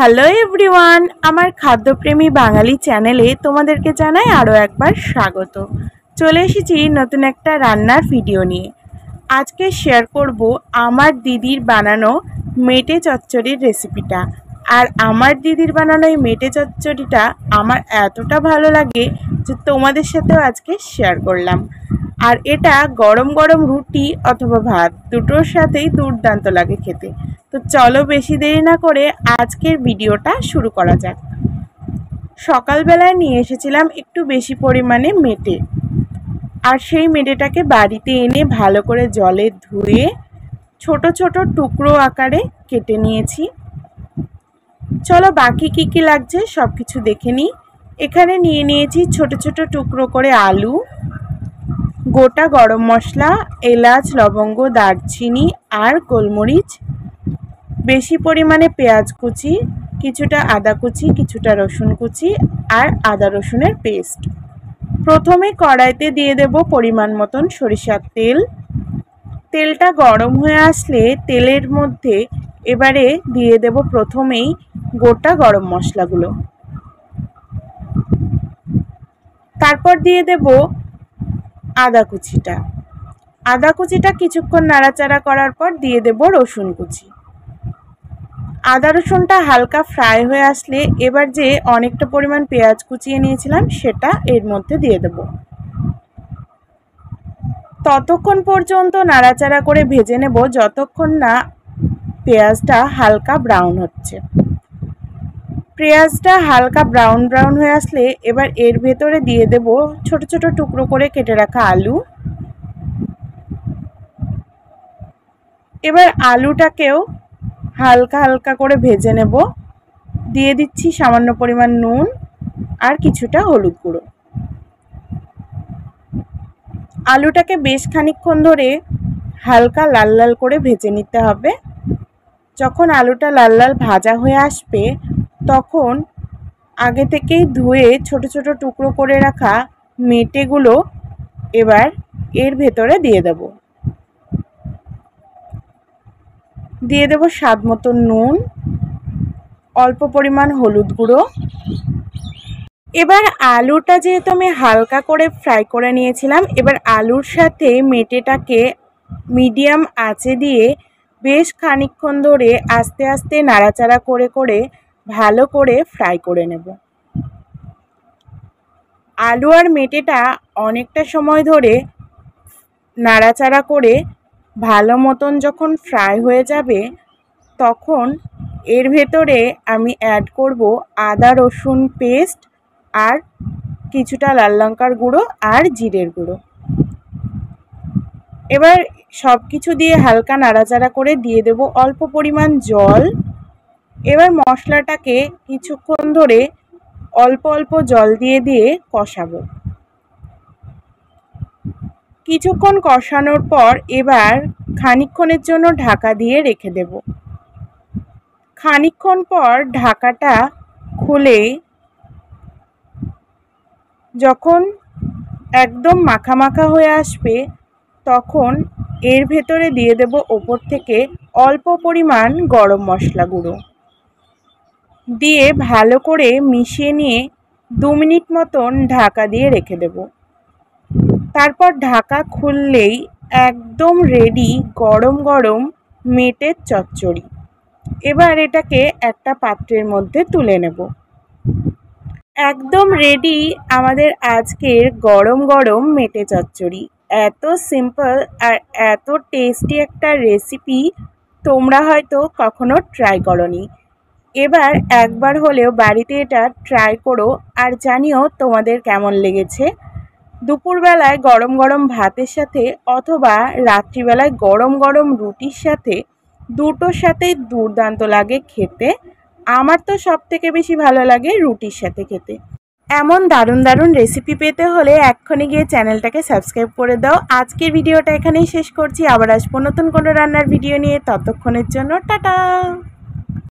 Hello everyone, আমার খাদ্যপ্রেমী বাঙালি চ্যানেলে তোমাদেরকে জানাই আরও একবার স্বাগত। চলে এসেছি নতুন একটা রান্নার ভিডিও নিয়ে। আজকে শেয়ার করব আমার দিদির বানানো মেটে চচ্চড়ির রেসিপিটা। আর আমার দিদির বানানো এই মেটে চচ্চড়িটা আমার এতটা ভালো লাগে যে তোমাদের সাথেও আজকে শেয়ার করলাম। আর এটা গরম গরম রুটি অথবা ভাত দুটোর সাথেই দুর্দান্ত লাগে খেতে। তো চলো বেশি দেরি না করে আজকের ভিডিওটা শুরু করা যাক। সকালবেলায় নিয়ে এসেছিলাম একটু বেশি পরিমাণে মেটে, আর সেই মেটেটাকে বাড়িতে এনে ভালো করে জলে ধুয়ে ছোট ছোট টুকরো আকারে কেটে নিয়েছি। চলো বাকি কি কি লাগছে সব কিছু দেখে নিই। এখানে নিয়ে নিয়েছি ছোট ছোট টুকরো করে আলু, গোটা গরম মশলা, এলাচ, লবঙ্গ, দারচিনি আর গোলমরিচ, বেশি পরিমাণে পেঁয়াজ কুচি, কিছুটা আদা কুচি, কিছুটা রসুন কুচি আর আদা রসুনের পেস্ট। প্রথমে কড়াইতে দিয়ে দেব পরিমাণ মতন সরিষার তেল। তেলটা গরম হয়ে আসলে তেলের মধ্যে এবারে দিয়ে দেব প্রথমেই গোটা গরম মশলাগুলো। তারপর দিয়ে দেব আদা কুচিটা। আদা কুচিটা কিছুক্ষণ নাড়াচাড়া করার পর দিয়ে দেব রসুন কুচি। আদা রসুনটা হালকা ফ্রাই হয়ে আসলে এবার যে অনেকটা পরিমাণ পেঁয়াজ কুচিয়ে নিয়েছিলাম সেটা এর মধ্যে দিয়ে দেব। ততক্ষণ পর্যন্ত নাড়াচাড়া করে ভেজে নেব যতক্ষণ না পেঁয়াজটা হালকা ব্রাউন হচ্ছে। পেঁয়াজটা হালকা ব্রাউন ব্রাউন হয়ে আসলে এবার এর ভেতরে দিয়ে দেব ছোট ছোট টুকরো করে কেটে রাখা আলু। এবার আলুটাকেও হালকা হালকা করে ভেজে নেব। দিয়ে দিচ্ছি সামান্য পরিমাণ নুন আর কিছুটা হলুদ গুঁড়ো। আলুটাকে বেশ খানিকক্ষণ ধরে হালকা লাল লাল করে ভেজে নিতে হবে। যখন আলুটা লাল লাল ভাজা হয়ে আসবে তখন আগে থেকেই ধুয়ে ছোট ছোট টুকরো করে রাখা মেটেগুলো এবার এর ভেতরে দিয়ে দেব। দিয়ে দেব স্বাদ মতো নুন, অল্প পরিমাণ হলুদ গুঁড়ো। এবার আলুটা যেহেতু আমি হালকা করে ফ্রাই করে নিয়েছিলাম, এবার আলুর সাথে মেটেটাকে মিডিয়াম আঁচে দিয়ে বেশ খানিকক্ষণ ধরে আস্তে আস্তে নাড়াচাড়া করে করে ভালো করে ফ্রাই করে নেব। আলু আর মেটেটা অনেকটা সময় ধরে নাড়াচাড়া করে ভালো মতন যখন ফ্রাই হয়ে যাবে তখন এর ভেতরে আমি অ্যাড করব আদা রসুন পেস্ট আর কিছুটা লাল লঙ্কার গুঁড়ো আর জিরের গুঁড়ো। এবার সব কিছু দিয়ে হালকা নাড়াচাড়া করে দিয়ে দেব অল্প পরিমাণ জল। এবার মশলাটাকে কিছুক্ষণ ধরে অল্প অল্প জল দিয়ে দিয়ে কষাবো। কিছুক্ষণ কষানোর পর এবার খানিকক্ষণের জন্য ঢাকা দিয়ে রেখে দেব। খানিকক্ষণ পর ঢাকাটা খুলে যখন একদম মাখা মাখা হয়ে আসবে তখন এর ভেতরে দিয়ে দেব ওপর থেকে অল্প পরিমাণ গরম মশলা গুঁড়ো দিয়ে ভালো করে মিশিয়ে নিয়ে 2 মিনিট মতন ঢাকা দিয়ে রেখে দেব। তারপর ঢাকা খুললেই একদম রেডি গরম গরম মেটের চচ্চড়ি। এবার এটাকে একটা পাত্রের মধ্যে তুলে নেব। একদম রেডি আমাদের আজকের গরম গরম মেটে চচ্চড়ি। এত সিম্পল আর এত টেস্টি একটা রেসিপি তোমরা হয়তো কখনো ট্রাই করোনি। এবার একবার হলেও বাড়িতে এটা ট্রাই করো আর জানিও তোমাদের কেমন লেগেছে। দুপুরবেলায় গরম গরম ভাতের সাথে অথবা রাত্রিবেলায় গরম গরম রুটির সাথে দুটোর সাথেই দুর্দান্ত লাগে খেতে। আমার তো সব থেকে বেশি ভালো লাগে রুটির সাথে খেতে। এমন দারুণ দারুণ রেসিপি পেতে হলে এক্ষুনি গিয়ে চ্যানেলটাকে সাবস্ক্রাইব করে দাও। আজকের ভিডিওটা এখানেই শেষ করছি। আবার আসবো নতুন কোনো রান্নার ভিডিও নিয়ে। ততক্ষণের জন্য টাটা।